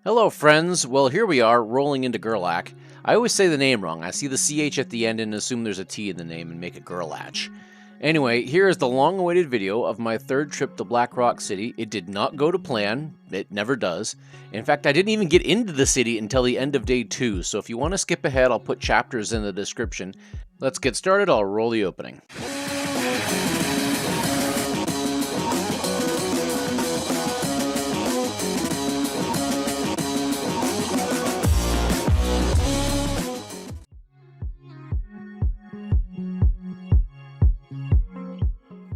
Hello, friends. Well, here we are, rolling into Gerlach. I always say the name wrong. I see the CH at the end and assume there's a T in the name and make it Gerlach. Anyway, here is the long-awaited video of my third trip to Black Rock City. It did not go to plan. It never does. In fact, I didn't even get into the city until the end of day 2, so if you want to skip ahead, I'll put chapters in the description. Let's get started. I'll roll the opening.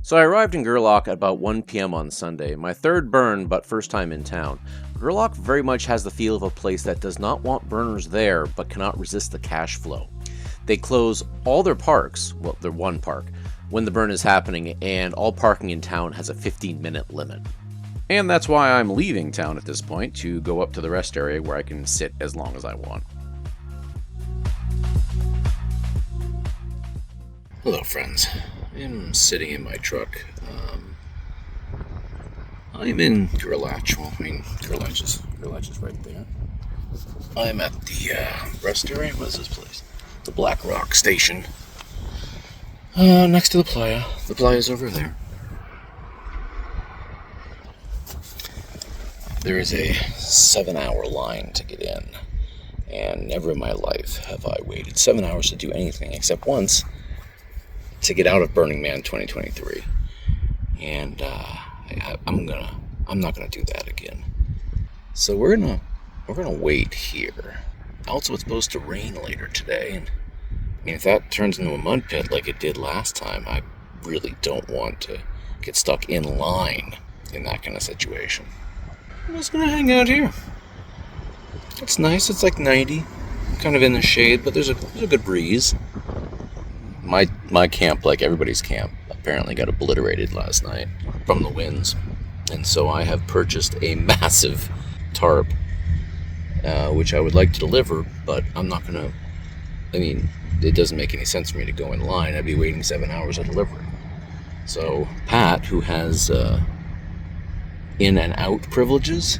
So I arrived in Gerlach at about 1 p.m. on Sunday, my third burn but first time in town. Gerlach very much has the feel of a place that does not want burners there but cannot resist the cash flow. They close all their parks, well, their one park, when the burn is happening, and all parking in town has a 15-minute limit. And that's why I'm leaving town at this point to go up to the rest area where I can sit as long as I want. Hello, friends. I'm sitting in my truck. I'm in Gerlach. Well, Gerlach is right there. I'm at the rest area. What is this place? The Black Rock Station. Next to the playa. The playa's over there. There is a 7-hour line to get in. And never in my life have I waited 7 hours to do anything except once to get out of Burning Man 2023, and I'm not gonna do that again. So we're gonna wait here. Also, it's supposed to rain later today, and if that turns into a mud pit like it did last time, I really don't want to get stuck in line in that kind of situation. I'm just gonna hang out here. It's nice. It's like 90, kind of in the shade, but there's a good breeze. My camp, like everybody's camp, apparently got obliterated last night from the winds. And so I have purchased a massive tarp, which I would like to deliver, but I'm not going to, it doesn't make any sense for me to go in line. I'd be waiting 7 hours to deliver it. So Pat, who has in and out privileges,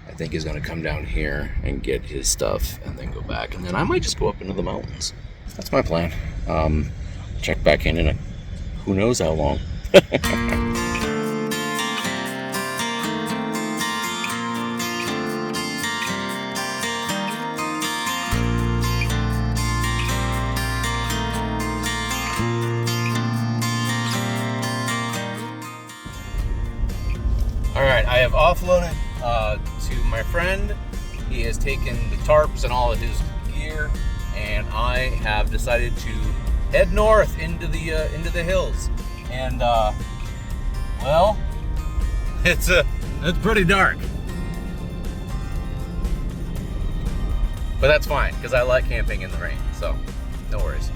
I think is going to come down here and get his stuff and then go back. And then I might just go up into the mountains. That's my plan. Check back in a who knows how long. Alright, I have offloaded to my friend. He has taken the tarps and all of his gear, and I have decided to head north into the hills. And well, it's pretty dark, but that's fine because I like camping in the rain, so no worries.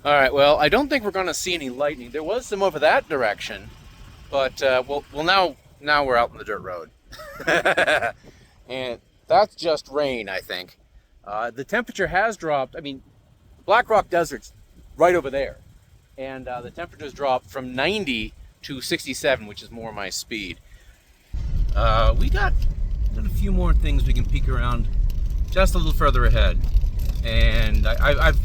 All right, well, I don't think we're going to see any lightning. There was some over that direction, but well, now we're out on the dirt road. And that's just rain, I think. The temperature has dropped. Black Rock Desert's right over there. And the temperature's dropped from 90 to 67, which is more my speed. We got a few more things we can peek around just a little further ahead. And I've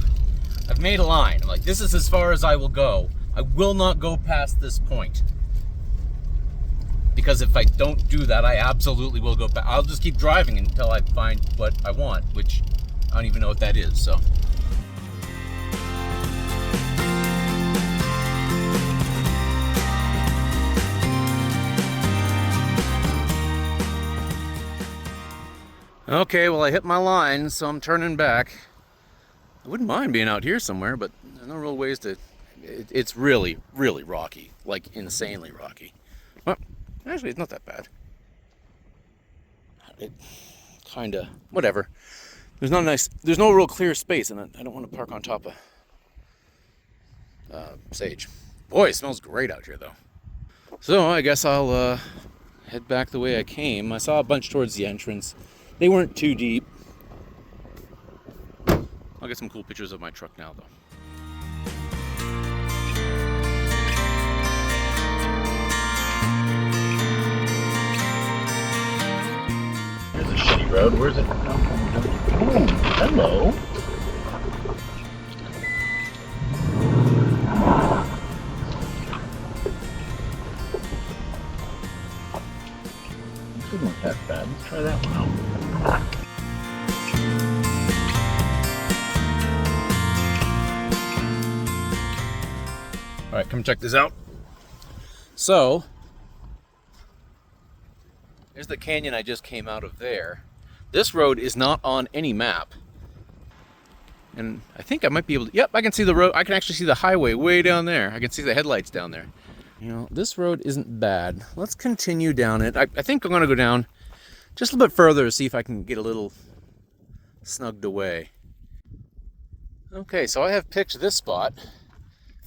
made a line. I'm like, this is as far as I will go. I will not go past this point. Because if I don't do that, I absolutely will go back. I'll just keep driving until I find what I want, which I don't even know what that is, so. Okay, well, I hit my line, so I'm turning back. I wouldn't mind being out here somewhere, but there's no real ways to... It's really, really rocky. Like, insanely rocky. Well, actually, it's not that bad. It kinda... Whatever. There's no real clear space, and I don't want to park on top of sage. Boy, it smells great out here, though. So, I guess I'll head back the way I came. I saw a bunch towards the entrance. They weren't too deep. I'll get some cool pictures of my truck now, though. Here's a shitty road. Where's it? Oh, hello. This isn't that bad. Let's try that one out. All right, come check this out. So, there's the canyon I just came out of there. This road is not on any map. And I think I might be able to, yep, I can see the road. I can actually see the highway way down there. I can see the headlights down there. You know, this road isn't bad. Let's continue down it. I think I'm gonna go down just a little bit further to see if I can get a little snugged away. Okay, so I have picked this spot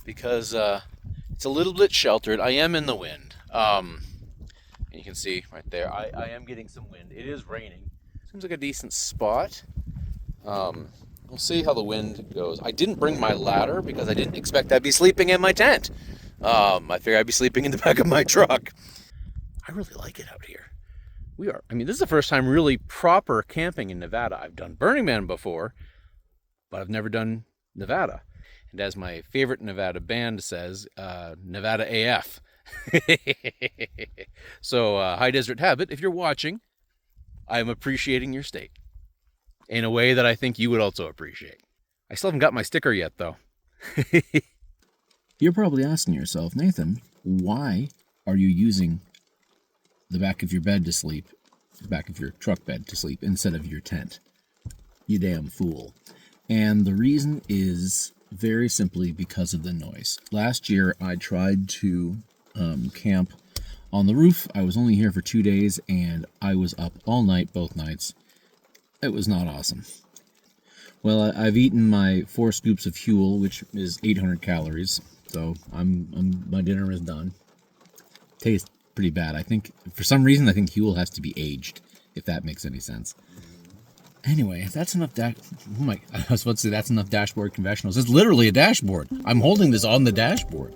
because it's a little bit sheltered. I am in the wind. And you can see right there, I am getting some wind. It is raining. Seems like a decent spot. We'll see how the wind goes. I didn't bring my ladder because I didn't expect I'd be sleeping in my tent. I figured I'd be sleeping in the back of my truck. I really like it out here. This is the first time really proper camping in Nevada. I've done Burning Man before, but I've never done Nevada. And as my favorite Nevada band says, Nevada AF. So, High Desert Habit, if you're watching, I'm appreciating your state in a way that I think you would also appreciate. I still haven't got my sticker yet, though. You're probably asking yourself, Nathan, why are you using the back of your bed to sleep, the back of your truck bed to sleep, instead of your tent? You damn fool. And the reason is very simply because of the noise. Last year, I tried to camp on the roof. I was only here for 2 days, and I was up all night, both nights. It was not awesome. Well, I've eaten my 4 scoops of Huel, which is 800 calories. So my dinner is done. Tastes pretty bad. I think for some reason Huel has to be aged, if that makes any sense. Anyway, that's enough. I was about to say that's enough dashboard confessionals. It's literally a dashboard. I'm holding this on the dashboard.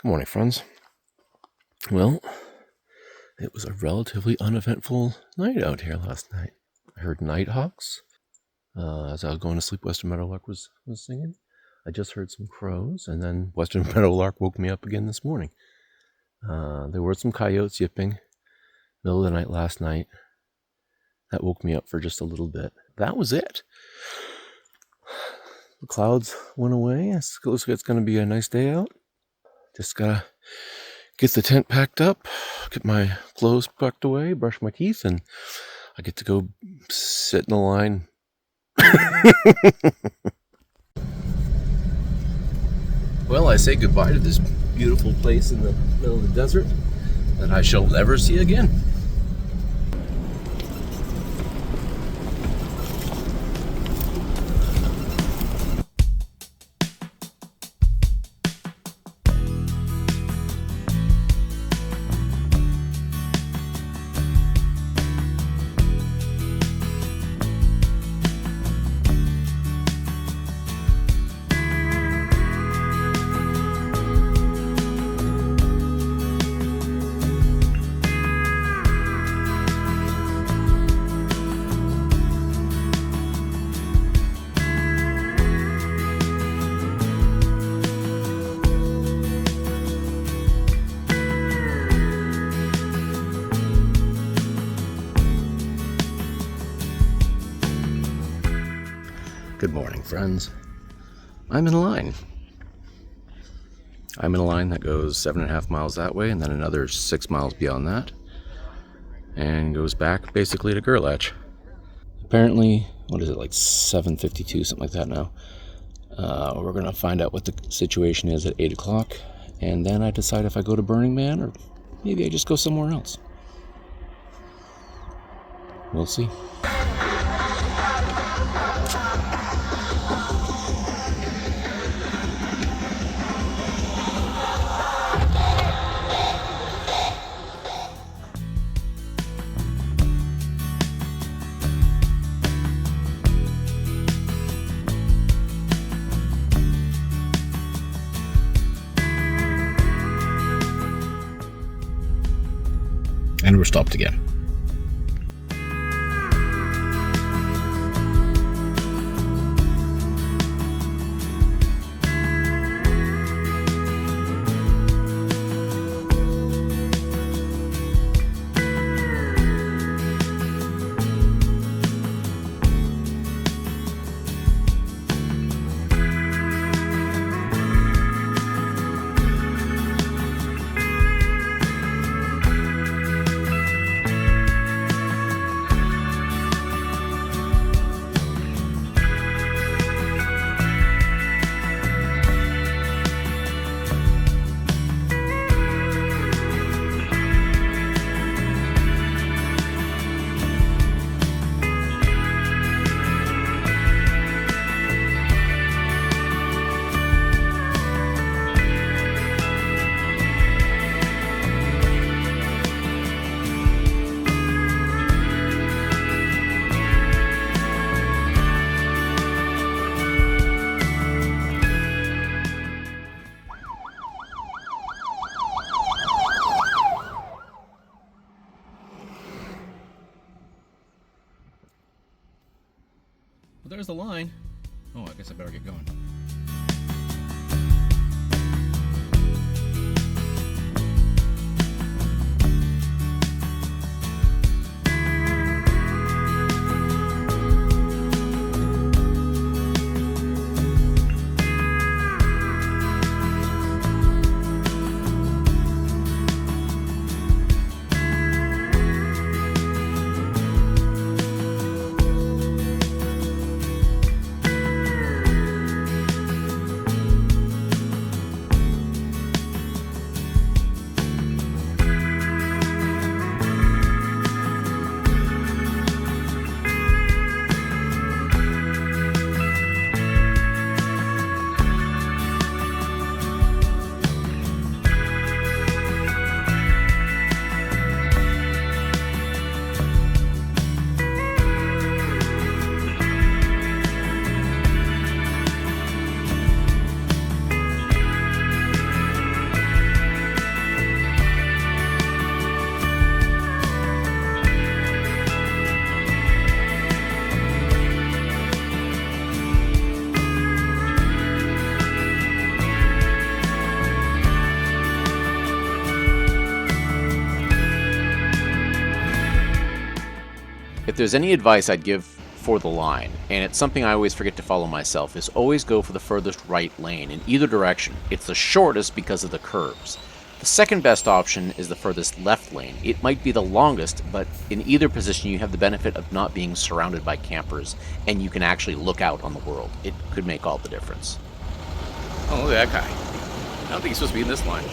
Good morning, friends. Well, it was a relatively uneventful night out here last night. I heard nighthawks. As I was going to sleep, Western Meadowlark was singing. I just heard some crows, and then Western Meadowlark woke me up again this morning. There were some coyotes yipping middle of the night last night. That woke me up for just a little bit. That was it. The clouds went away. It looks like it's going to be a nice day out. Just gotta get the tent packed up, get my clothes packed away, brush my teeth, and I get to go sit in the line. Well, I say goodbye to this beautiful place in the middle of the desert that I shall never see again. Good morning, friends. I'm in a line. I'm in a line that goes 7.5 miles that way, and then another 6 miles beyond that, and goes back basically to Gerlach. Apparently, what is it, like 7:52, something like that now. We're gonna find out what the situation is at 8 o'clock, and then I decide if I go to Burning Man or maybe I just go somewhere else. We'll see. And we're stopped again. Well, there's the line. Oh, I guess I better get going. If there's any advice I'd give for the line, and it's something I always forget to follow myself, is always go for the furthest right lane in either direction. It's the shortest because of the curves. The second best option is the furthest left lane. It might be the longest, but in either position you have the benefit of not being surrounded by campers, and you can actually look out on the world. It could make all the difference. Oh, look at that guy. I don't think he's supposed to be in this line.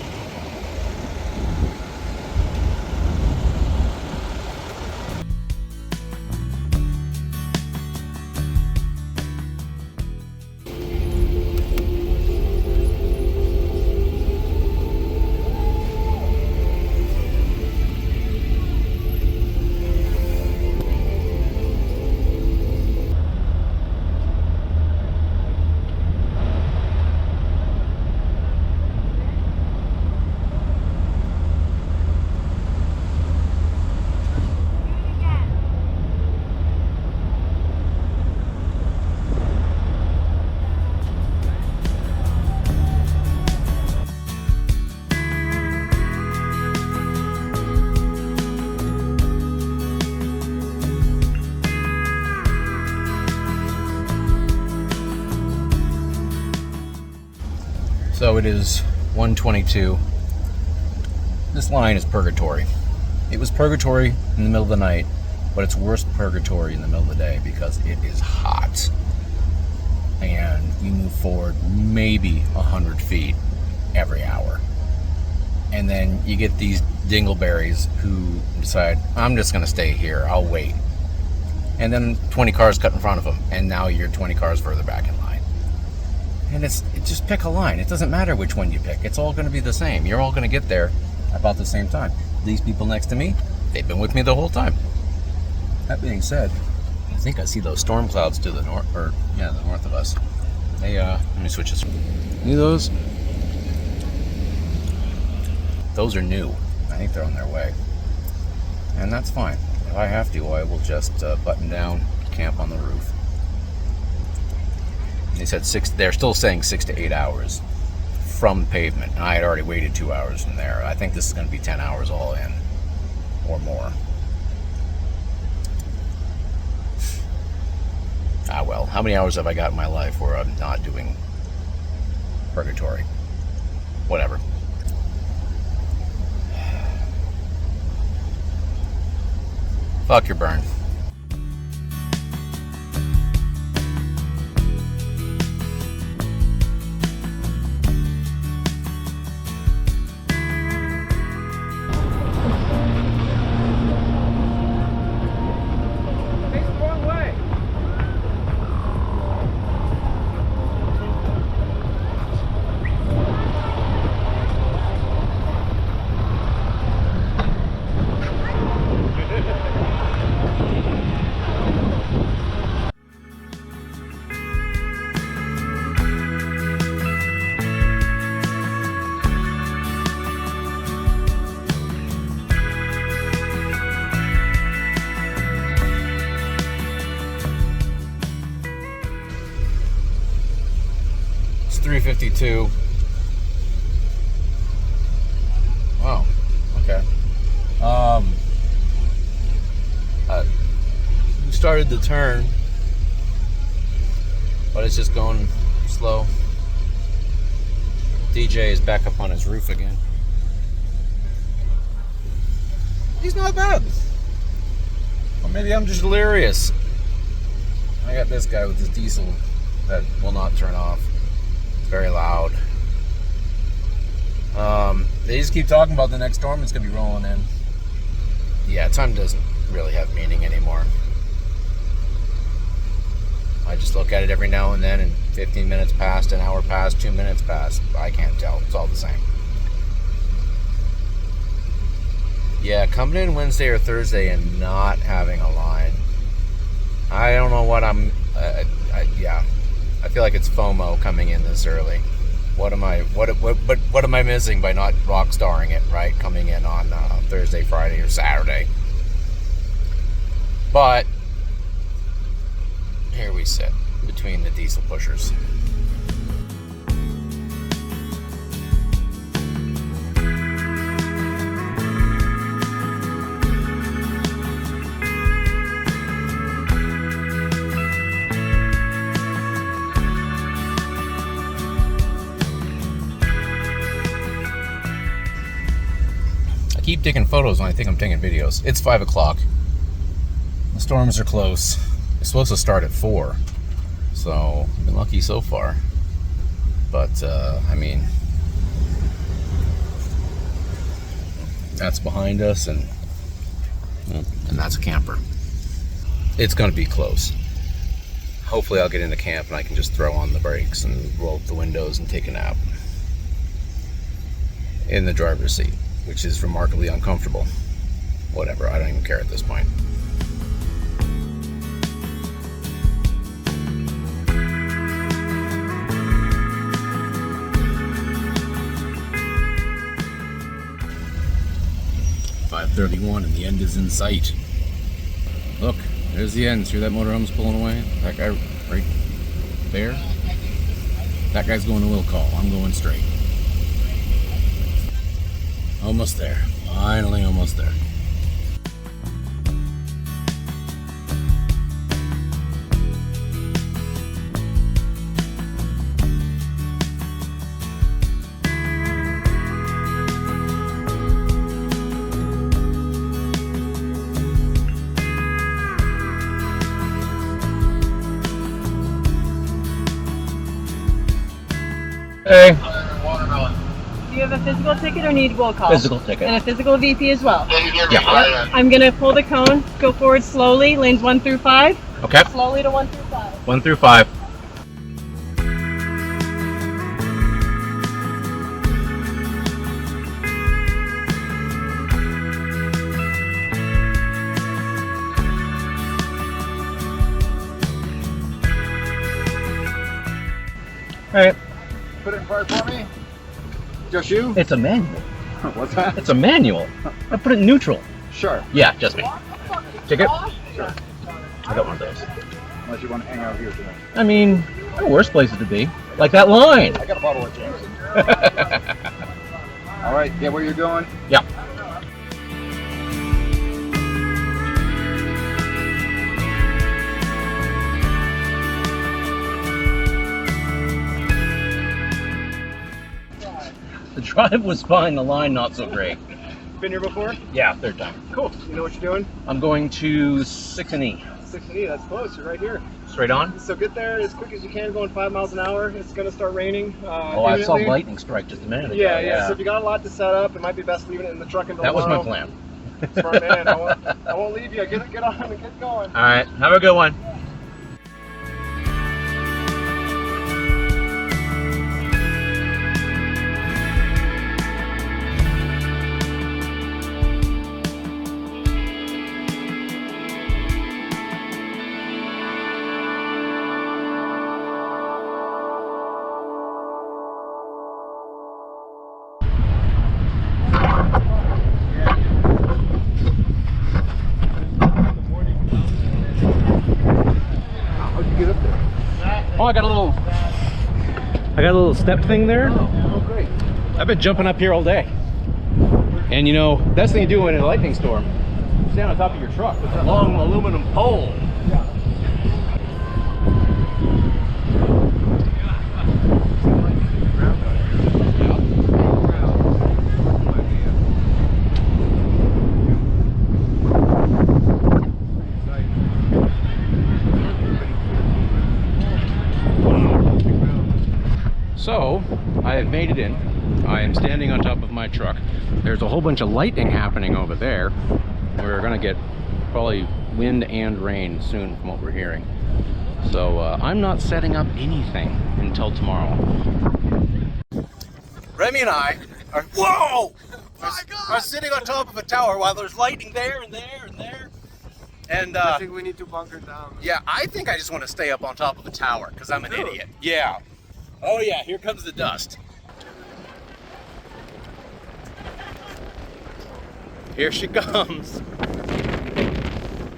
So it is 1:22. This line is purgatory. It was purgatory in the middle of the night, but it's worse purgatory in the middle of the day because it is hot. And you move forward maybe 100 feet every hour. And then you get these dingleberries who decide, I'm just going to stay here, I'll wait. And then 20 cars cut in front of them, and now you're 20 cars further back in line. And it's just pick a line. It doesn't matter which one you pick. It's all going to be the same. You're all going to get there about the same time. These people next to me, they've been with me the whole time. That being said, I think I see those storm clouds to the north, the north of us. Hey, let me switch this. See those? Those are new. I think they're on their way. And that's fine. If I have to, I will just button down, camp on the roof. They said they're still saying 6 to 8 hours from pavement. And I had already waited 2 hours from there. I think this is going to be 10 hours all in or more. Ah, well, how many hours have I got in my life where I'm not doing purgatory? Whatever. Fuck your burn. It's 3:52. Wow. Okay. We started the turn, but it's just going slow. DJ is back up on his roof again. He's not bad. Or maybe I'm just delirious. I got this guy with his diesel that will not turn off. It's very loud. They just keep talking about the next storm that's going to be rolling in. Yeah, time doesn't really have meaning anymore. I just look at it every now and then, and 15 minutes passed, an hour passed, 2 minutes passed. I can't tell. It's all the same. Yeah, coming in Wednesday or Thursday and not having a line. I don't know what I'm... yeah. I feel like it's FOMO coming in this early. What am I missing by not rock starring it, right? Coming in on Thursday, Friday, or Saturday. But here we sit between the diesel pushers. I keep taking photos when I think I'm taking videos. It's 5 o'clock. The storms are close. It's supposed to start at 4. So, I've been lucky so far. But, I mean, that's behind us, and that's a camper. It's going to be close. Hopefully I'll get into camp and I can just throw on the brakes and roll up the windows and take a nap in the driver's seat, which is remarkably uncomfortable. Whatever, I don't even care at this point. .31 and the end is in sight. Look, there's the end. See where that motorhome's pulling away? That guy right there? That guy's going to will call. I'm going straight. Almost there. Finally almost there. Hey. Do you have a physical ticket or need roll call? Physical ticket. And a physical VP as well? Yeah. Yep. I'm going to pull the cone, go forward slowly, lanes 1 through 5. Okay. Slowly to 1 through 5. 1 through 5. All right. Put it in park for me. Just you? It's a manual. What's that? It's a manual. I put it in neutral. Sure. Yeah, just me. Ticket? Sure. I got one of those. Unless you want to hang out here today. I mean, there are worse places to be. Like that line. I got a bottle of Jameson. All right, get where you're going? Yeah. The drive was fine, the line not so great. Been here before? Yeah, third time. Cool. You know what you're doing? I'm going to 6 and E. 60, that's close. You're right here. Straight on? So get there as quick as you can, going 5 miles an hour. It's going to start raining. Oh, I saw imminently. lightning strike just a minute ago. Yeah. So if you got a lot to set up, it might be best leaving it in the truck until That was my tomorrow. plan. Smart man. I won't leave you. Get on and get going. All right, have a good one. How'd you get up there? Oh, I got a little step thing there. Oh, great. I've been jumping up here all day. And you know, best thing to do in a lightning storm, stand on top of your truck with a long aluminum pole. So, I have made it in. I am standing on top of my truck. There's a whole bunch of lightning happening over there. We're gonna get probably wind and rain soon from what we're hearing. So I'm not setting up anything until tomorrow. Remy and I are, whoa! Are sitting on top of a tower while there's lightning there and there and there. And I think we need to bunker down. yeah, I think I just want to stay up on top of a tower because I'm an idiot. Yeah. Oh yeah, here comes the dust. Here she comes.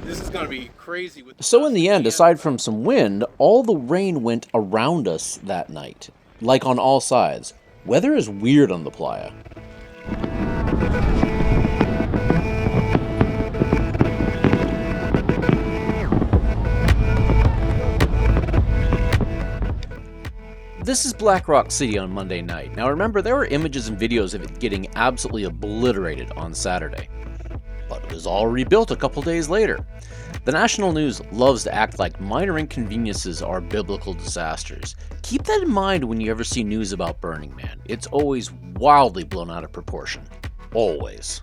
This is gonna be crazy with. So in the end, aside from some wind, all the rain went around us that night, like on all sides. Weather is weird on the playa. This is Black Rock City on Monday night. Now remember, there were images and videos of it getting absolutely obliterated on Saturday. But it was all rebuilt a couple days later. The national news loves to act like minor inconveniences are biblical disasters. Keep that in mind when you ever see news about Burning Man. It's always wildly blown out of proportion. Always.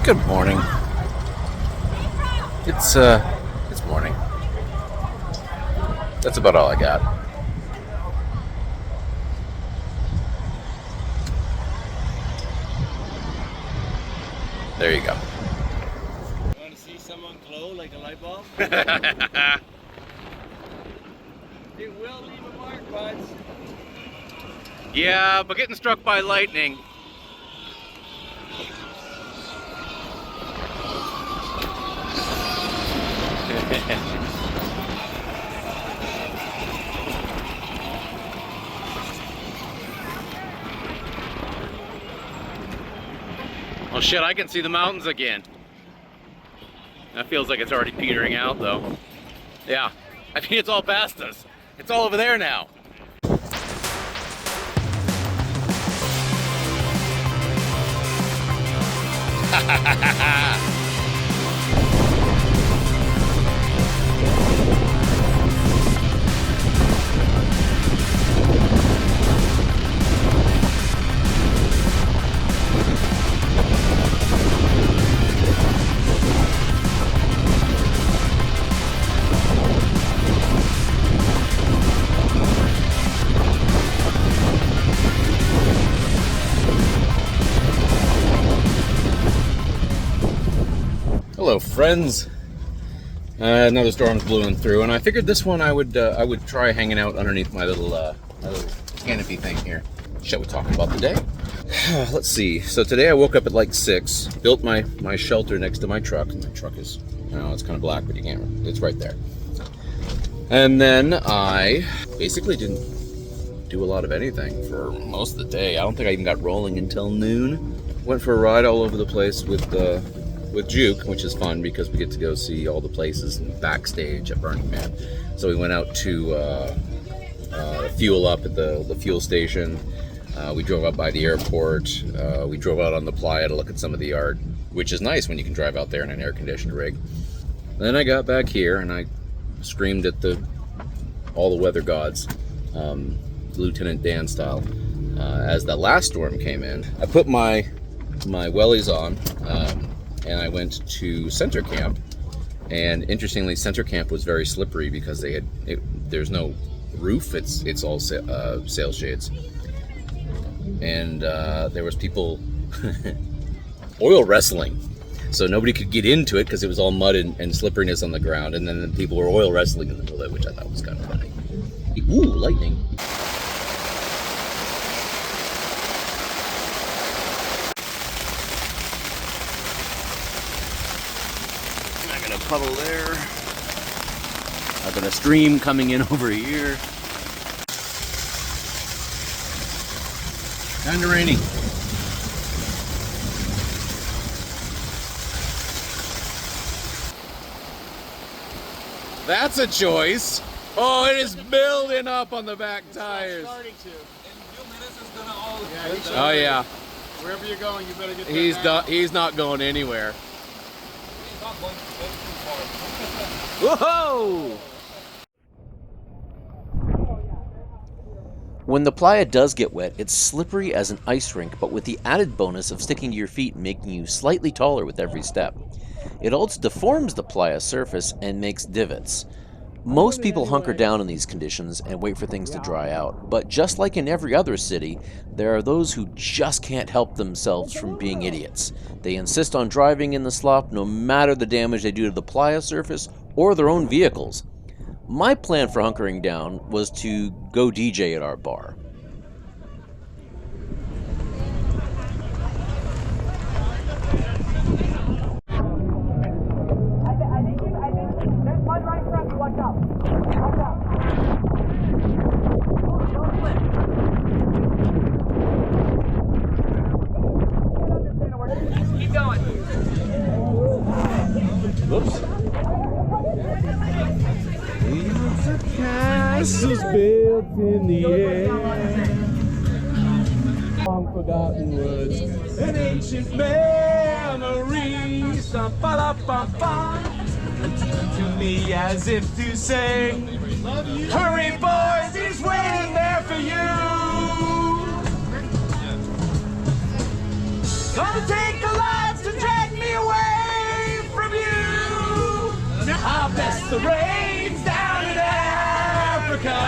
Good morning. It's morning. That's about all I got. There you go. Want to see someone glow like a light bulb? It will leave a mark, buds. Yeah, but getting struck by lightning. Oh shit, I can see the mountains again. That feels like it's already petering out though. Yeah, I mean it's all past us. It's all over there now. Hello, friends. Another storm's blowing through, and I figured this one I would try hanging out underneath my little canopy thing here. Shall we talk about the day? Let's see. So today I woke up at like 6, built my shelter next to my truck. My truck is, it's kind of black, but you can't. It's right there. And then I basically didn't do a lot of anything for most of the day. I don't think I even got rolling until noon. Went for a ride all over the place with Juke, which is fun because we get to go see all the places and backstage at Burning Man. So we went out to fuel up at the fuel station. We drove up by the airport. We drove out on the playa to look at some of the art, which is nice when you can drive out there in an air-conditioned rig. Then I got back here and I screamed at all the weather gods, Lieutenant Dan style, as that last storm came in. I put my wellies on. And I went to Center Camp, and interestingly, Center Camp was very slippery because there's no roof; it's all sail shades, and there was people oil wrestling, so nobody could get into it because it was all mud and slipperiness on the ground, and then the people were oil wrestling in the middle of it, which I thought was kind of funny. Ooh, lightning! Puddle there. I've got a stream coming in over here. Kind of raining. That's a choice. Oh, it is building up on the back tires. Starting to. In a few minutes it's gonna all. Oh yeah. Wherever you're going, you better get. He's not going anywhere. He's not going too far. Whoa! When the playa does get wet, it's slippery as an ice rink, but with the added bonus of sticking to your feet, making you slightly taller with every step. It also deforms the playa surface and makes divots. Most people hunker down in these conditions and wait for things to dry out, but just like in every other city, there are those who just can't help themselves from being idiots. They insist on driving in the slop no matter the damage they do to the playa surface or their own vehicles. My plan for hunkering down was to go DJ at our bar. Keep going. Whoops. Castles built in the air, long forgotten words, an ancient memory, to me as if to say, hurry boys, he's waiting there for you. Come take a life to drag me away from you. I'll bless the rains down in Africa.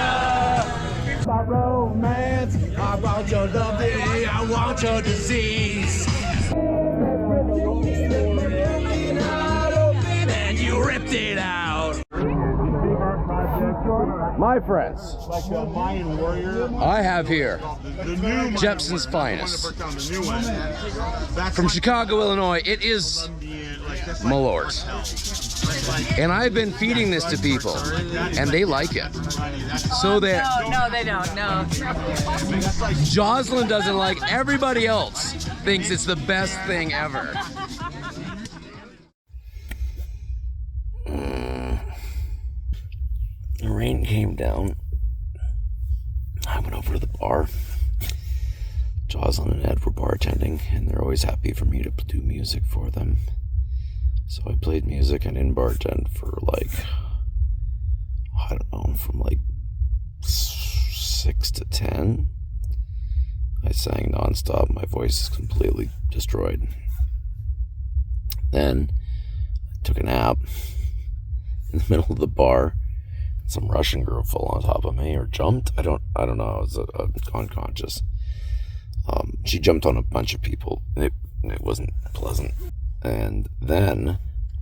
My romance, I want your loving, I want your disease. My friends, I have here Jeppson's finest. From Chicago, Illinois, it is Malort. And I've been feeding this to people, and they like it. So that No, they don't. No. Jocelyn doesn't like, everybody else thinks it's the best thing ever. The rain came down. I went over to the bar. Jocelyn and Ed were bartending, and they're always happy for me to do music for them. So I played music and in bartend for like, I don't know, from like 6 to 10. I sang nonstop. My voice is completely destroyed. Then I took a nap in the middle of the bar. Some Russian girl fell on top of me or jumped. I don't know. I was unconscious. She jumped on a bunch of people. It wasn't pleasant. And then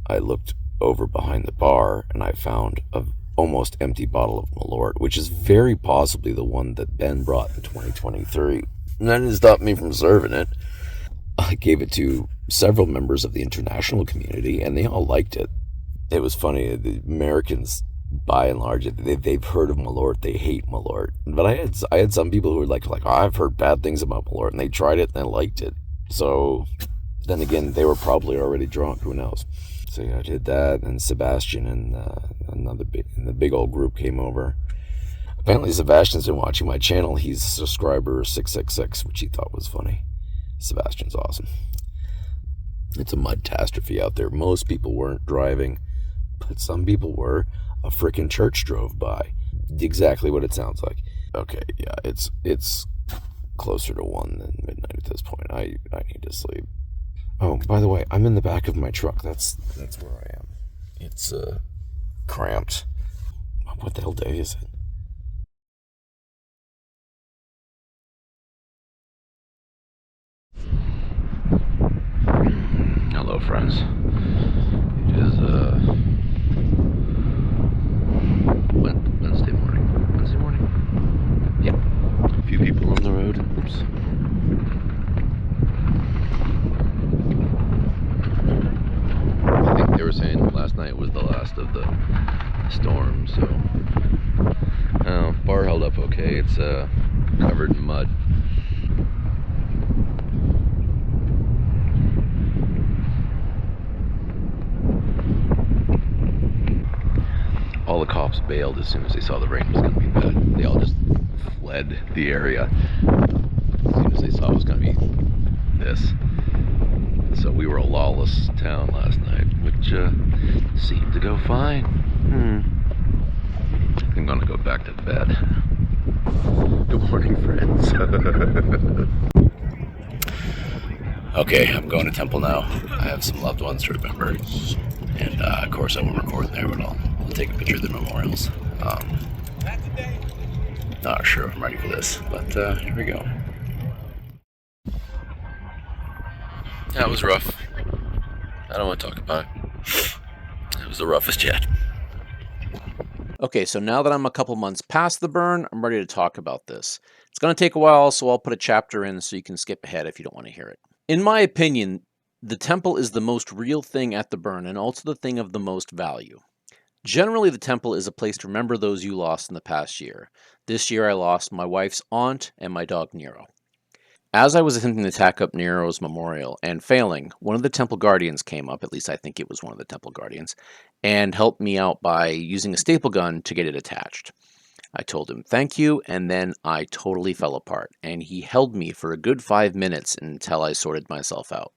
I looked over behind the bar and I found a almost empty bottle of Malort, which is very possibly the one that Ben brought in 2023. And that didn't stop me from serving it. I gave it to several members of the international community and they all liked it. It was funny. The Americans, by and large, they've heard of Malort. They hate Malort. But I had some people who were like, oh, I've heard bad things about Malort, and they tried it and they liked it. So then again, they were probably already drunk. Who knows? So yeah, I did that, and Sebastian and the big old group came over. Apparently, Sebastian's been watching my channel. He's subscriber 666, which he thought was funny. Sebastian's awesome. It's a mud-tastrophe out there. Most people weren't driving, but some people were. A frickin' church drove by. Exactly what it sounds like. Okay, yeah, it's closer to 1 than midnight at this point. I need to sleep. Oh, by the way, I'm in the back of my truck. That's where I am. It's cramped. What the hell day is it? Hello, friends. It is Wednesday morning. Yeah. A few people on the road. Oops. I think they were saying last night was the last of the storm, so bar held up okay. It's covered in mud. All the cops bailed as soon as they saw the rain was going to be bad. They all just fled the area as soon as they saw it was going to be this. So we were a lawless town last night, which seemed to go fine. I'm going to go back to bed. Good morning, friends. Okay, I'm going to Temple now. I have some loved ones to remember. And of course I won't record there, but I'll take a picture of the memorials. Not sure if I'm ready for this, but here we go. That was rough. I don't want to talk about it. It was the roughest yet. Okay, so now that I'm a couple months past the burn, I'm ready to talk about this. It's going to take a while, so I'll put a chapter in so you can skip ahead if you don't want to hear it. In my opinion, the temple is the most real thing at the burn and also the thing of the most value. Generally, the temple is a place to remember those you lost in the past year. This year, I lost my wife's aunt and my dog Nero. As I was attempting to tack up Nero's memorial and failing, one of the temple guardians came up, at least I think it was one of the temple guardians, and helped me out by using a staple gun to get it attached. I told him thank you, and then I totally fell apart, and he held me for a good 5 minutes until I sorted myself out.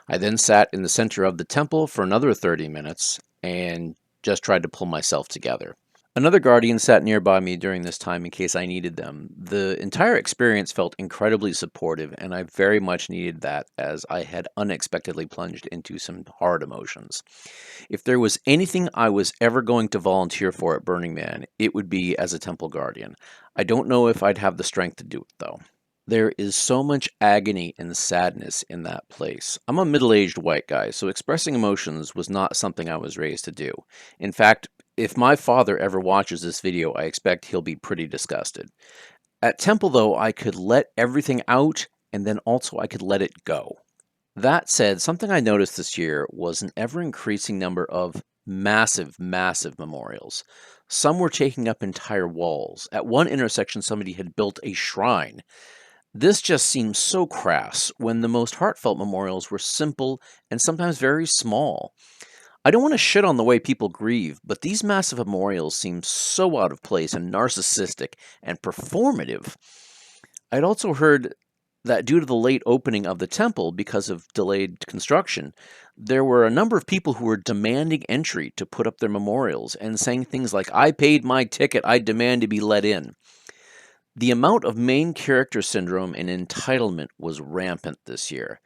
I then sat in the center of the temple for another 30 minutes and just tried to pull myself together. Another guardian sat nearby me during this time in case I needed them. The entire experience felt incredibly supportive, and I very much needed that as I had unexpectedly plunged into some hard emotions. If there was anything I was ever going to volunteer for at Burning Man, it would be as a temple guardian. I don't know if I'd have the strength to do it, though. There is so much agony and sadness in that place. I'm a middle-aged white guy, so expressing emotions was not something I was raised to do. In fact, If my father ever watches this video, I expect he'll be pretty disgusted. At Temple, though, I could let everything out, and then also I could let it go. That said, something I noticed this year was an ever-increasing number of massive, massive memorials. Some were taking up entire walls. At one intersection, somebody had built a shrine. This just seems so crass when the most heartfelt memorials were simple and sometimes very small. I don't want to shit on the way people grieve, but these massive memorials seem so out of place and narcissistic and performative. I'd also heard that due to the late opening of the temple because of delayed construction, there were a number of people who were demanding entry to put up their memorials and saying things like, "I paid my ticket, I demand to be let in." The amount of main character syndrome and entitlement was rampant this year.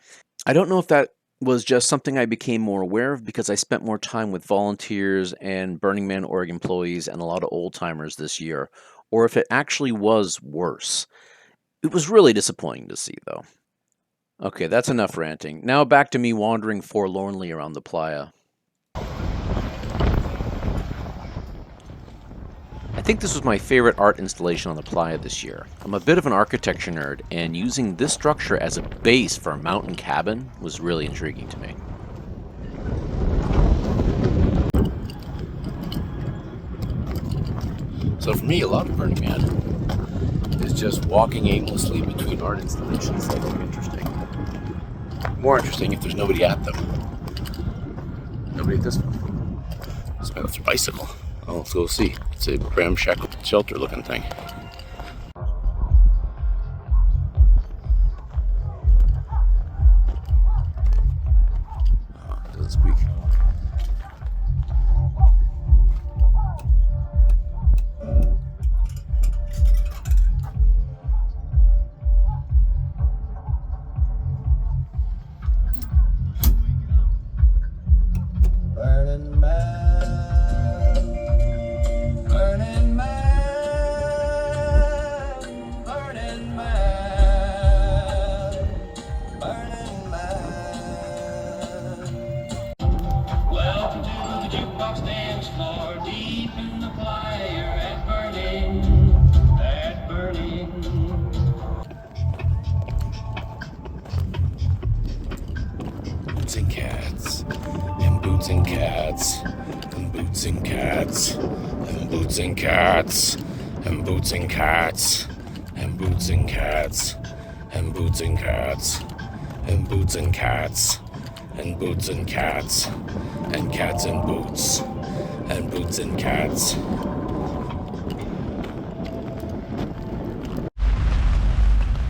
I don't know if that was just something I became more aware of because I spent more time with volunteers and Burning Man org employees and a lot of old-timers this year, or if it actually was worse. It was really disappointing to see, though. Okay, that's enough ranting. Now back to me wandering forlornly around the playa. I think this was my favorite art installation on the playa this year. I'm a bit of an architecture nerd, and using this structure as a base for a mountain cabin was really intriguing to me. So for me, a lot of Burning Man is just walking aimlessly between art installations that look interesting. More interesting if there's nobody at them. Nobody at this one. Smell their bicycle. Oh, let's go see. It's a ramshackle shelter looking thing. Oh, it doesn't squeak. Burning man, burning man, burning man, burning man. Welcome to the jukebox dance floor, deep in the fire at Burning, at Burning. Boots and cats, and boots and cats, and boots and cats, and boots and cats, and boots and cats, and boots and cats, and boots and cats, and boots and cats, and boots and cats, and cats and boots, and boots and cats.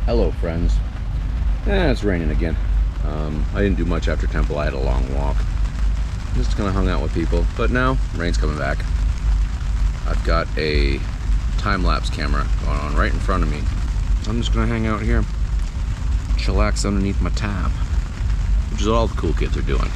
Hello, friends. It's raining again. I didn't do much after Temple. I had a long walk. Just kind of hung out with people. But now, rain's coming back. I've got a time-lapse camera going on right in front of me. I'm just going to hang out here, chillax underneath my tab, which is what all the cool kids are doing.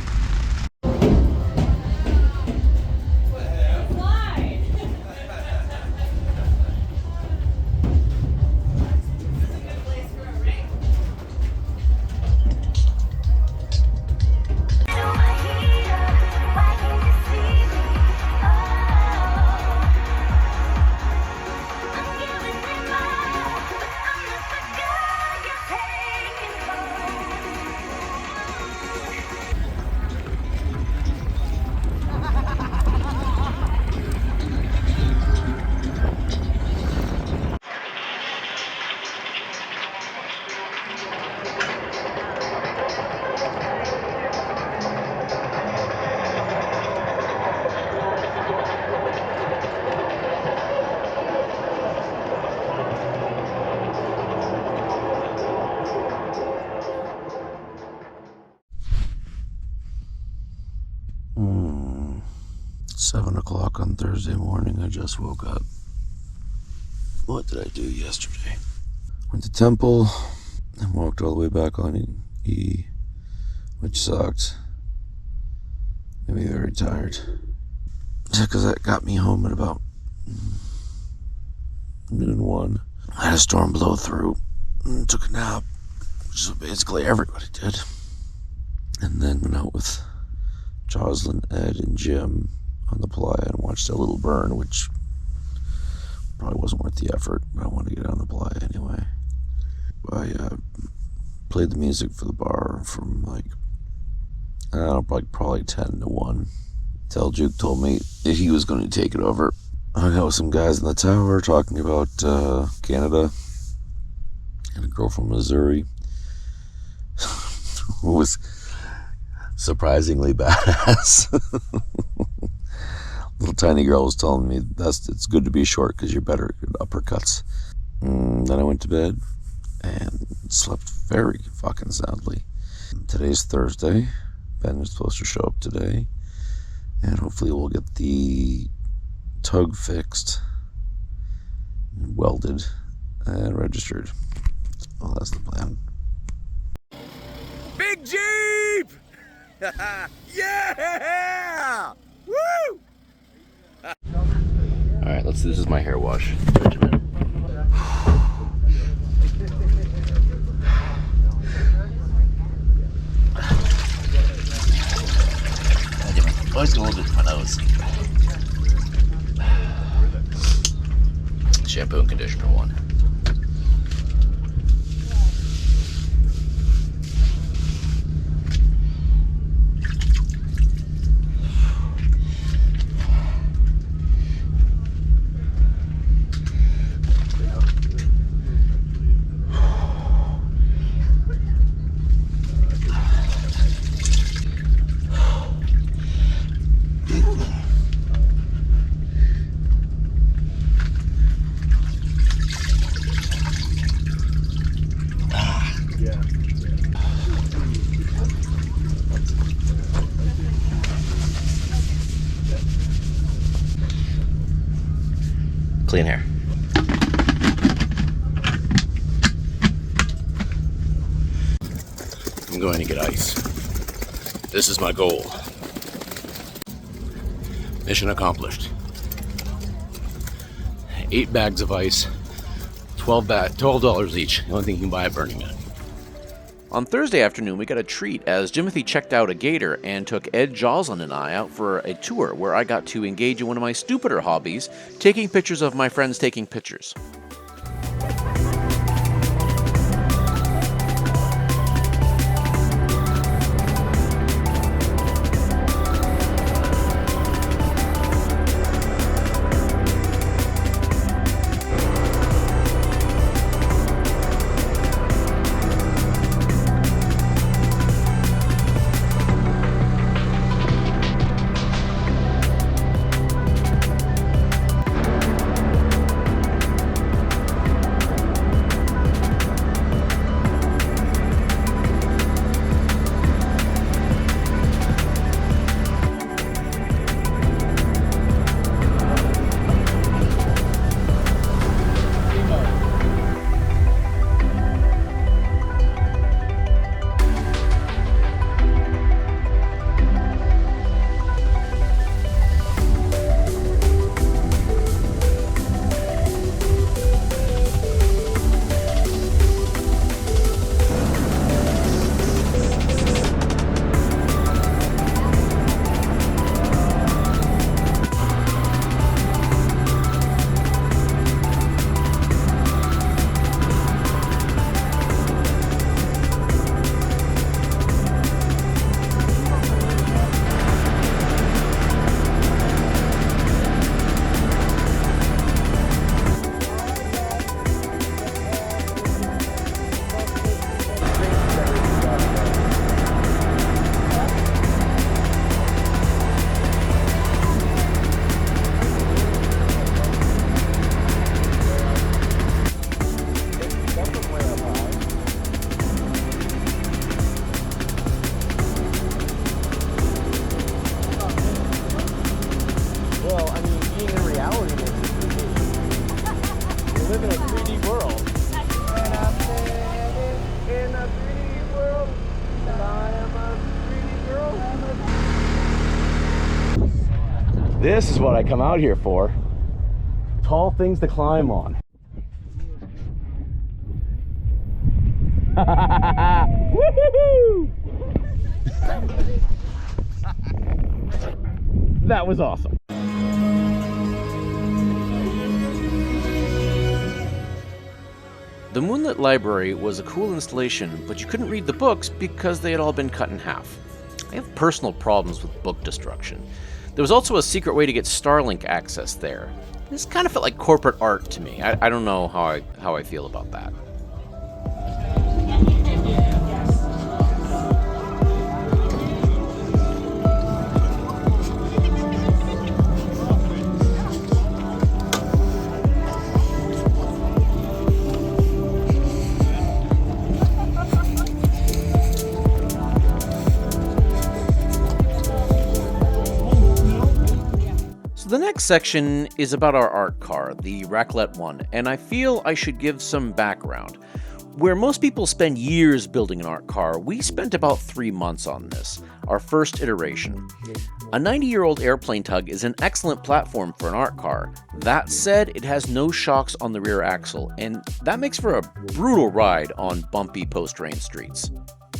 Hmm. 7 o'clock on Thursday morning. I just woke up. What did I do yesterday? Went to Temple and walked all the way back on E, which sucked. Made me very tired. Because that got me home at about noon 1. I had a storm blow through and took a nap, which is what basically everybody did. And then went out with Jocelyn, Ed, and Jim on the playa and watched a little burn, which probably wasn't worth the effort, but I wanted to get on the playa anyway. I played the music for the bar from like, I don't know, probably 10 to 1. Till Juke told me that he was going to take it over. I hung out with some guys in the tower talking about Canada and a girl from Missouri who was surprisingly badass. Little tiny girl was telling me it's good to be short because you're better at uppercuts. Then I went to bed and slept very fucking soundly. Today's Thursday. Ben is supposed to show up today, and hopefully we'll get the tug fixed, welded, and registered. Well, that's the plan. Big Jeep! Yeah! Woo! Alright, this is my hair wash regimen. Always go a little bit in my nose. Shampoo and conditioner one. Clean hair. I'm going to get ice. This is my goal. Mission accomplished. 8 bags of ice, $12 each. The only thing you can buy at Burning Man. On Thursday afternoon, we got a treat as Jimothy checked out a gator and took Ed Joslin and I out for a tour where I got to engage in one of my stupider hobbies, taking pictures of my friends taking pictures. This is what I come out here for. Tall things to climb on. Woo-hoo-hoo! That was awesome. The Moonlit Library was a cool installation, but you couldn't read the books because they had all been cut in half. I have personal problems with book destruction. There was also a secret way to get Starlink access there. This kind of felt like corporate art to me. I don't know how I feel about that. The next section is about our art car, the Raclette 1, and I feel I should give some background. Where most people spend years building an art car, we spent about 3 months on this, our first iteration. A 90-year-old airplane tug is an excellent platform for an art car. That said, it has no shocks on the rear axle, and that makes for a brutal ride on bumpy post-rain streets.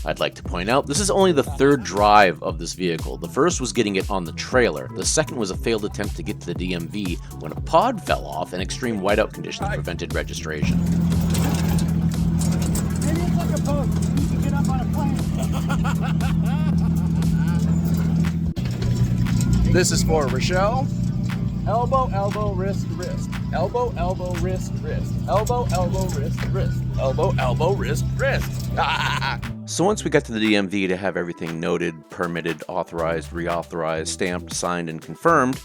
I'd like to point out, this is only the third drive of this vehicle. The first was getting it on the trailer. The second was a failed attempt to get to the DMV when a pod fell off and extreme whiteout conditions prevented registration. Maybe it's like a boat. You can get up on a plane. This is for Rochelle. Elbow, elbow, wrist, wrist. Elbow, elbow, wrist, wrist. Elbow, elbow, wrist, wrist. Elbow, elbow, wrist, wrist. So once we got to the DMV to have everything noted, permitted, authorized, reauthorized, stamped, signed, and confirmed,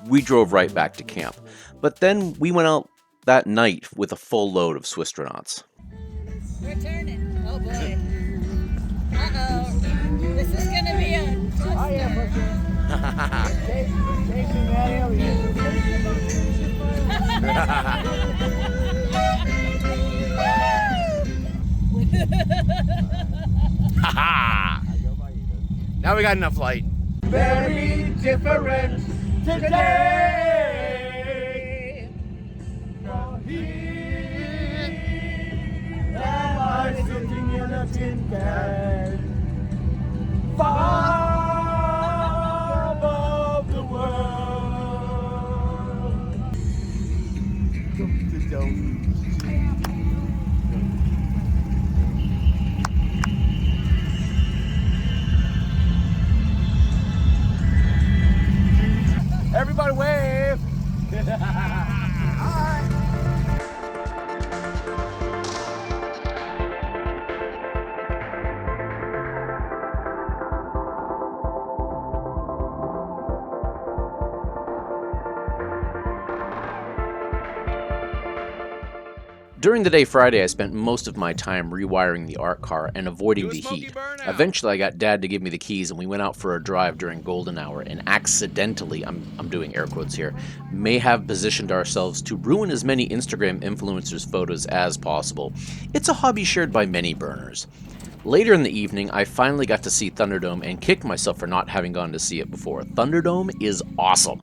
we drove right back to camp. But then we went out that night with a full load of Swistronauts. We're turning. Oh boy. Uh-oh. This is gonna be a Chasing that alien. Now we got enough light. Very different today. From here, am I sitting in a tin can, far above the world. Everybody wave! During the day Friday, I spent most of my time rewiring the art car and avoiding the heat. Eventually, I got Dad to give me the keys, and we went out for a drive during golden hour, and accidentally, I'm doing air quotes here, may have positioned ourselves to ruin as many Instagram influencers' photos as possible. It's a hobby shared by many burners. Later in the evening, I finally got to see Thunderdome and kicked myself for not having gone to see it before. Thunderdome is awesome.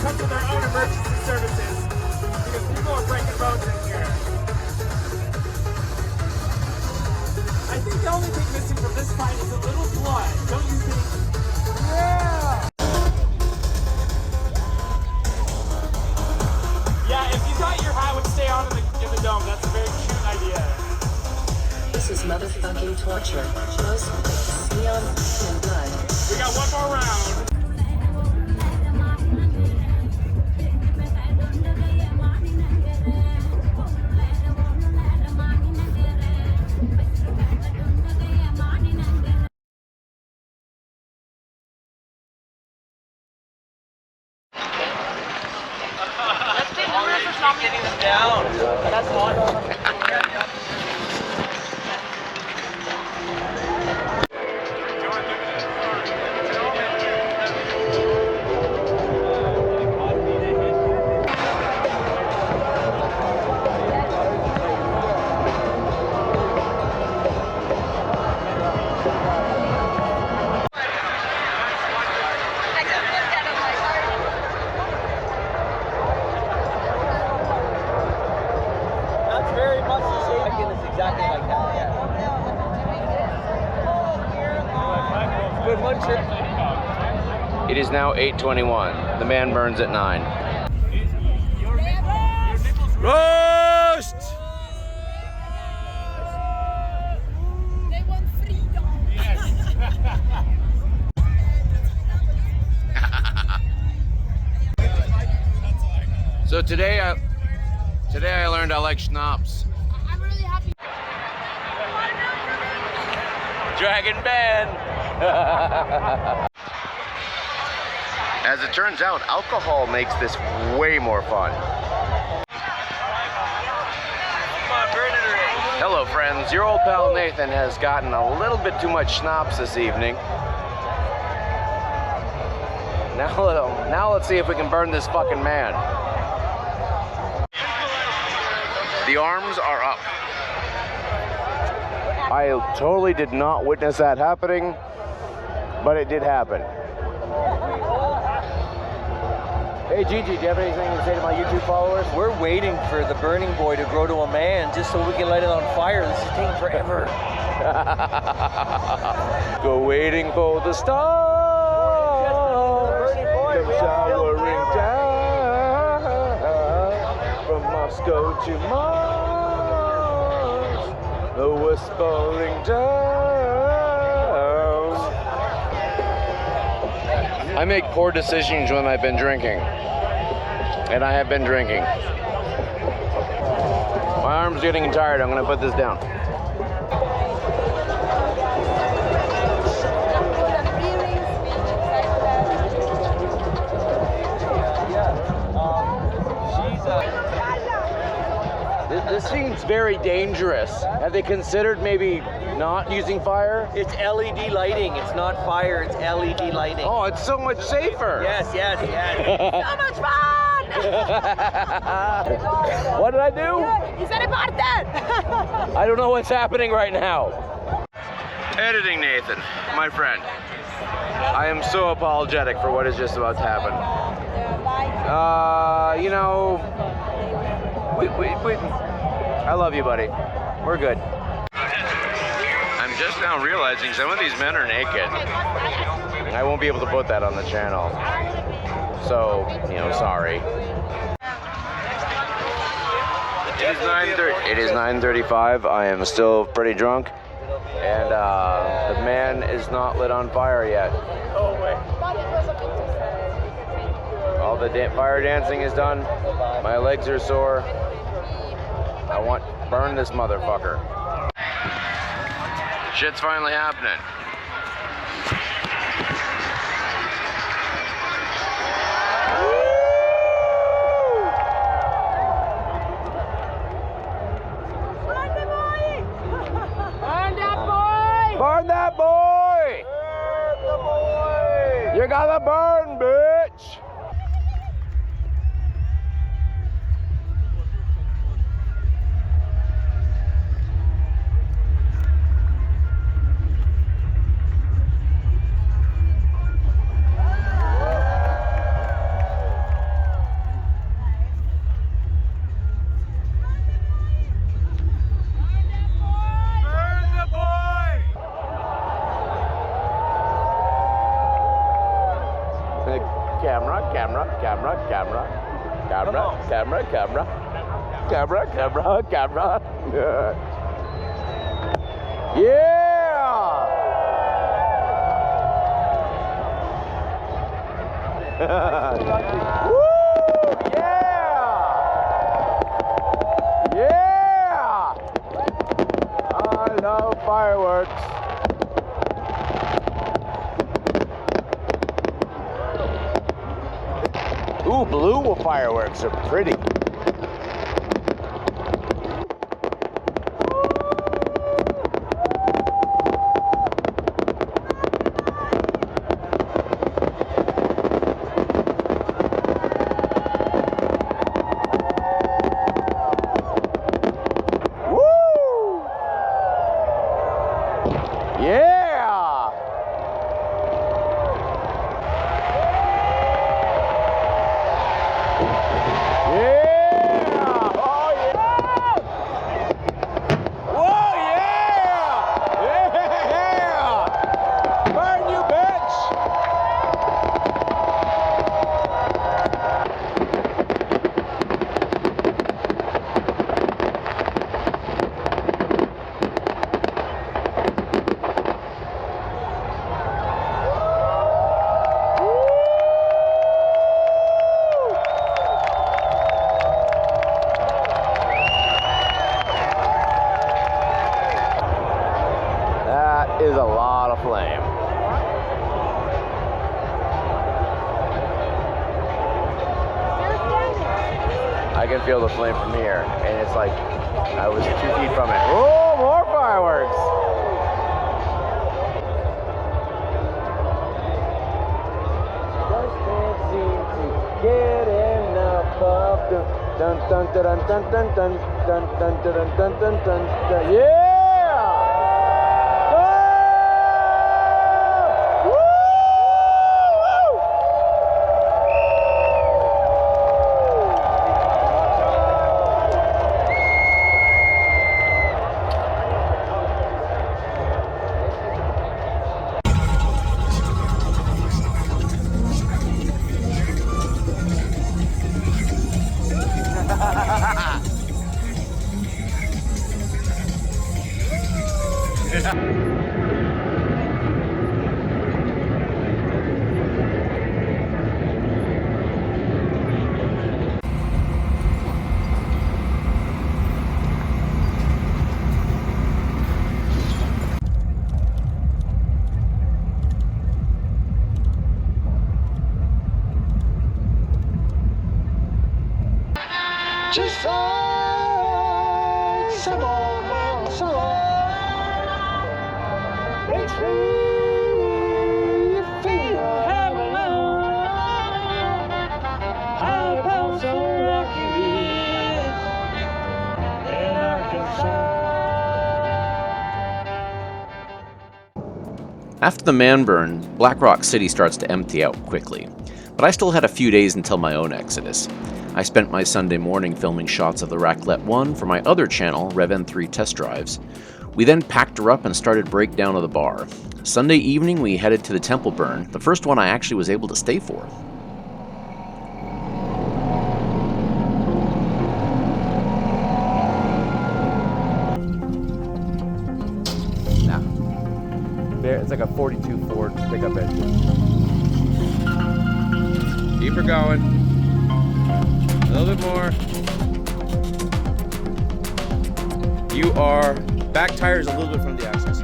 Comes with their own emergency services because people are breaking roads in here. I think the only thing missing from this fight is a little blood, don't you think? Yeah! Yeah, if you thought your hat would stay on in the dome, that's a very cute idea. This is motherfucking torture. Rose, neon, and blood. We got one more round. I'm getting them down. That's hot. That's very much the same. It's exactly like that. Yeah. Good one, sir. It is now 8:21. The man burns at 9. Roast! They want freedom. So today I learned I like schnapps. I'm really happy. Dragon Ben. As it turns out, alcohol makes this way more fun. Hello friends, your old pal Nathan has gotten a little bit too much schnapps this evening. Now let's see if we can burn this fucking man. The arms are up. I totally did not witness that happening, but it did happen. Hey Gigi, do you have anything to say to my YouTube followers? We're waiting for the burning boy to grow to a man just so we can light it on fire. This is taking forever. Go waiting for the stars. Come showering down from Moscow to Mars. We're falling down. I make poor decisions when I've been drinking. And I have been drinking. My arm's getting tired. I'm gonna put this down. This seems very dangerous. Have they considered maybe not using fire? It's LED lighting. It's not fire. It's LED lighting. Oh, it's so much safer. Yes. So much fun! What did I do? You said about that! I don't know what's happening right now. Editing Nathan, my friend. I am so apologetic for what is just about to happen. You know, I love you, buddy. We're good. I'm just now realizing some of these men are naked. And I won't be able to put that on the channel. So, you know, sorry. It is 9:35. I am still pretty drunk. And the man is not lit on fire yet. All the fire dancing is done. My legs are sore. I want to burn this motherfucker. Shit's finally happening. Burn that boy! Burn the boy! You gotta burn, bitch! Camera. Yeah! Woo! Yeah! Yeah! I love fireworks. Ooh, blue fireworks are pretty. feel the flame from here, and it's like I was 2 feet from it. Oh, more fireworks! Just can't seem to get enough of the dun dun dun dun dun dun dun dun dun dun dun dun dun. Yeah! Just like some old song makes me feel heaven. I felt so lucky in Arkansas. After the man burn, Black Rock City starts to empty out quickly, but I still had a few days until my own exodus. I spent my Sunday morning filming shots of the Raclette 1 for my other channel, RevN3 Test Drives. We then packed her up and started breakdown of the bar. Sunday evening we headed to the Temple Burn, the first one I actually was able to stay for. There, it's like a 42 Ford pickup engine. Keep her going. A little bit more. You are back tires a little bit from the axles.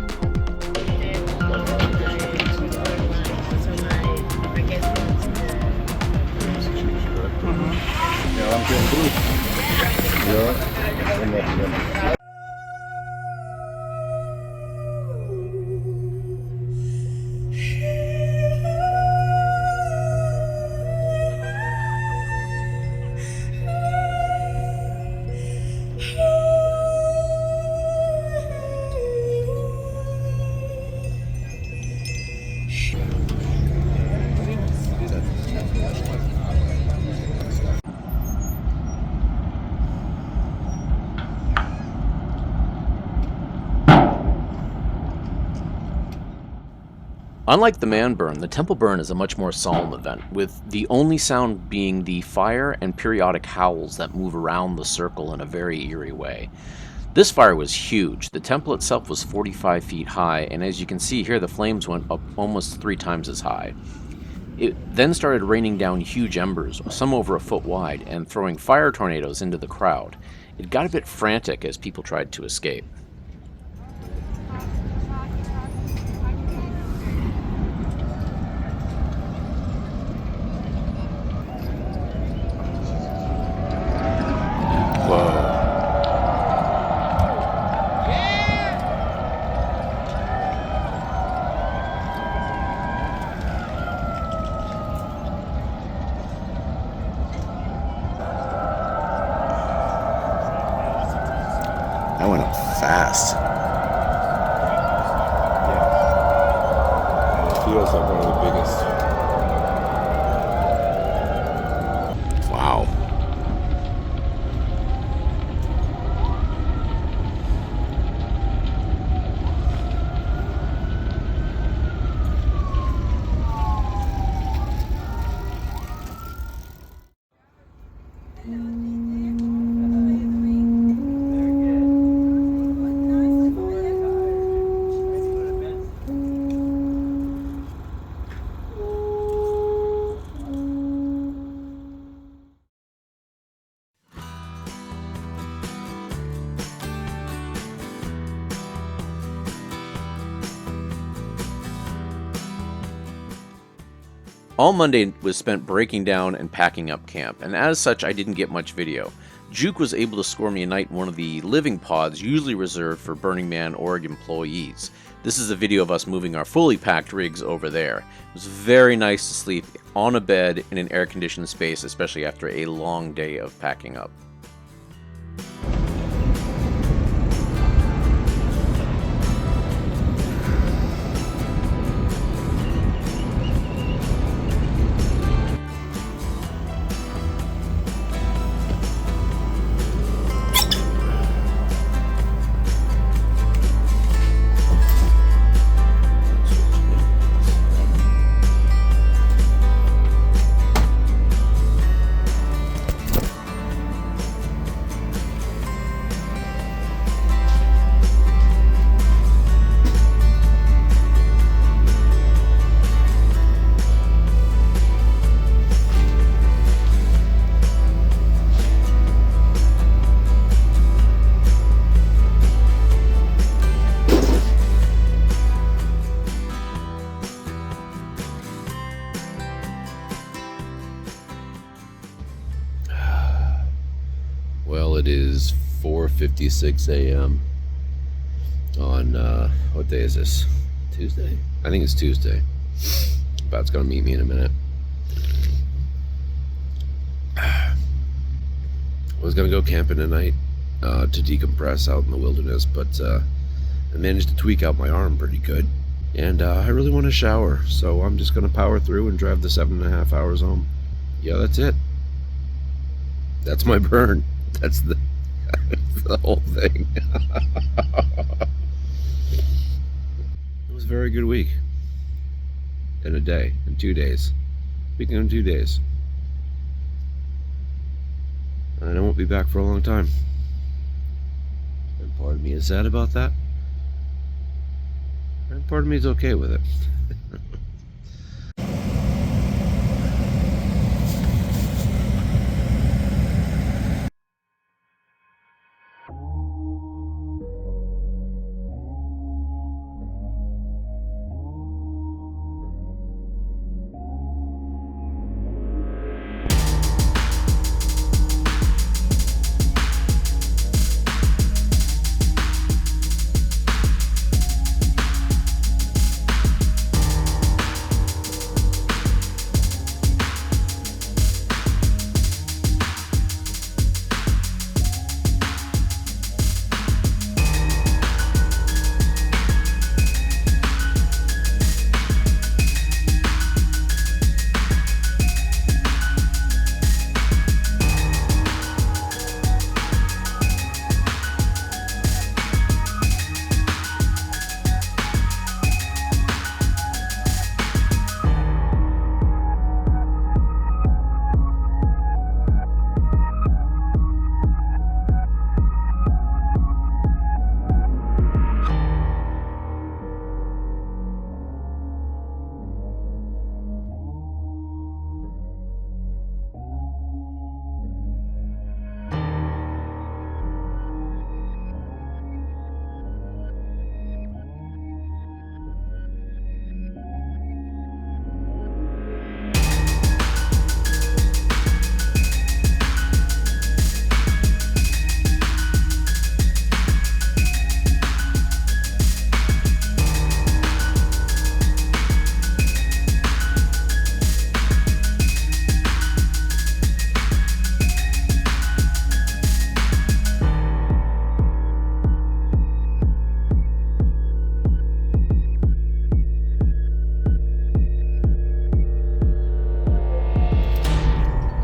Unlike the man burn, the Temple Burn is a much more solemn event, with the only sound being the fire and periodic howls that move around the circle in a very eerie way. This fire was huge. The temple itself was 45 feet high, and as you can see here, the flames went up almost 3 times as high. It then started raining down huge embers, some over a foot wide, and throwing fire tornadoes into the crowd. It got a bit frantic as people tried to escape. That went up fast. Yeah. And it feels like one of the biggest. Wow. All Monday was spent breaking down and packing up camp, and as such I didn't get much video. Juke was able to score me a night in one of the living pods usually reserved for Burning Man org employees. This is a video of us moving our fully packed rigs over there. It was very nice to sleep on a bed in an air-conditioned space, especially after a long day of packing up. Well, it is 4:56 a.m. on, what day is this? Tuesday? I think it's Tuesday. Bat's gonna meet me in a minute. I was gonna go camping tonight to decompress out in the wilderness, but I managed to tweak out my arm pretty good. And I really want to shower, so I'm just gonna power through and drive the 7.5 hours home. Yeah, that's it. That's my burn. That's the whole thing. It was a very good week. In a day, in 2 days. Speaking of 2 days. And I won't be back for a long time. And part of me is sad about that. And part of me is okay with it.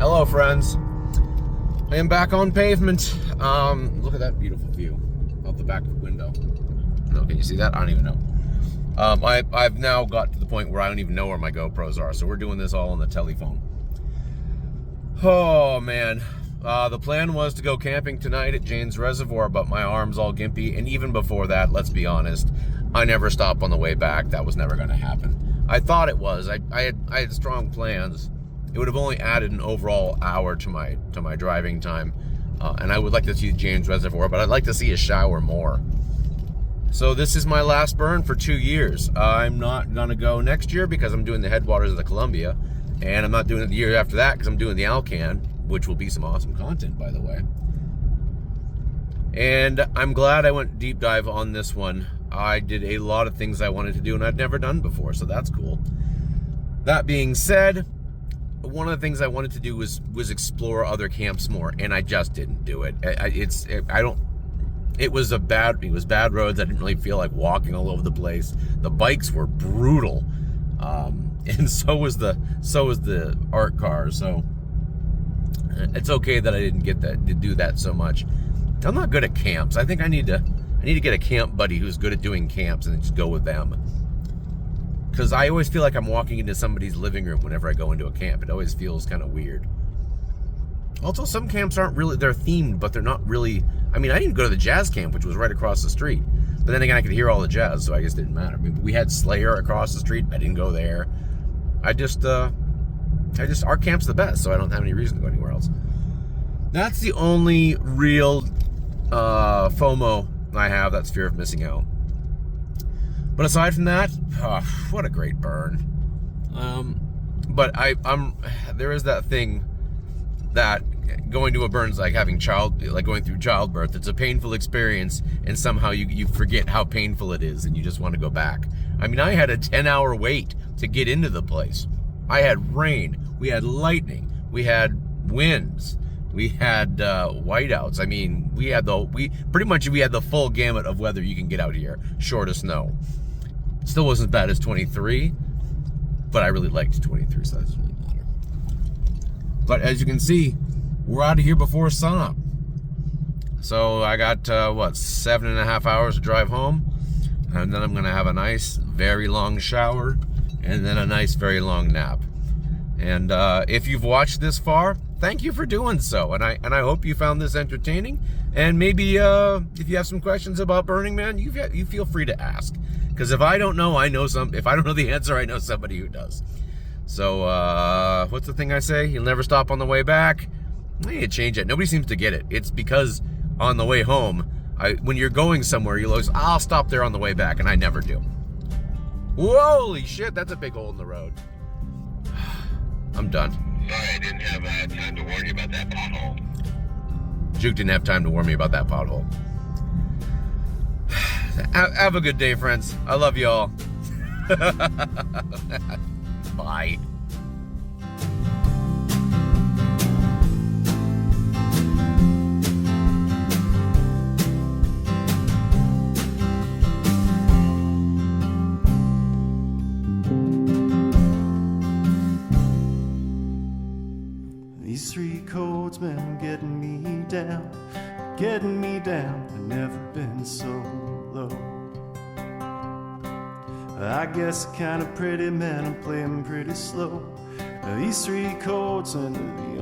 Hello, friends. I am back on pavement. Look at that beautiful view out the back window. No, can you see that? I don't even know. I've now got to the point where I don't even know where my GoPros are, so we're doing this all on the telephone. Oh, man. The plan was to go camping tonight at Jane's Reservoir, but my arm's all gimpy, and even before that, let's be honest, I never stopped on the way back. That was never going to happen. I thought it was. I had strong plans. It would have only added an overall hour to my driving time, and I would like to see Jane's Reservoir, but I'd like to see a shower more. So this is my last burn for 2 years. I'm not gonna go next year because I'm doing the headwaters of the Columbia, and I'm not doing it the year after that because I'm doing the Alcan, which will be some awesome content, by the way. And I'm glad I went deep dive on this one. I did a lot of things I wanted to do and I'd never done before, so that's cool. That being said, one of the things I wanted to do was explore other camps more, and I just didn't do it. It was bad roads. I didn't really feel like walking all over the place. The bikes were brutal, and so was the art car. So it's okay that I didn't get to do that so much. I'm not good at camps. I think I need to get a camp buddy who's good at doing camps and just go with them. Because I always feel like I'm walking into somebody's living room whenever I go into a camp. It always feels kind of weird. Also, some camps aren't really, they're themed, but they're not really, I mean, I didn't go to the jazz camp, which was right across the street. But then again, I could hear all the jazz, so I guess it didn't matter. I mean, we had Slayer across the street. I didn't go there. Our camp's the best, so I don't have any reason to go anywhere else. That's the only real FOMO I have, that's fear of missing out. But aside from that, what a great burn. But there is that thing that going to a burn is like going through childbirth. It's a painful experience, and somehow you forget how painful it is, and you just want to go back. I mean, I had a 10-hour wait to get into the place. I had rain, we had lightning, we had winds, we had whiteouts. I mean, we had the full gamut of weather you can get out here, short of snow. Still wasn't as bad as 23, but I really liked 23, so that doesn't really matter. But as you can see, we're out of here before sunup. So I got, 7.5 hours to drive home, and then I'm gonna have a nice, very long shower, and then a nice, very long nap. And if you've watched this far, thank you for doing so, and I hope you found this entertaining. And maybe if you have some questions about Burning Man, you feel free to ask. Because if I don't know, if I don't know the answer, I know somebody who does. So, what's the thing I say? You'll never stop on the way back. I need to change it. Nobody seems to get it. It's because on the way home, when you're going somewhere, you'll always, I'll stop there on the way back, and I never do. Holy shit, that's a big hole in the road. I'm done. Sorry, I didn't have time to warn you about that pothole. Juke didn't have time to warn me about that pothole. Have a good day, friends. I love you all. Bye. These 3 chords been getting me down, I've never been so low. I guess kind of pretty man, I'm playing pretty slow. These 3 chords under the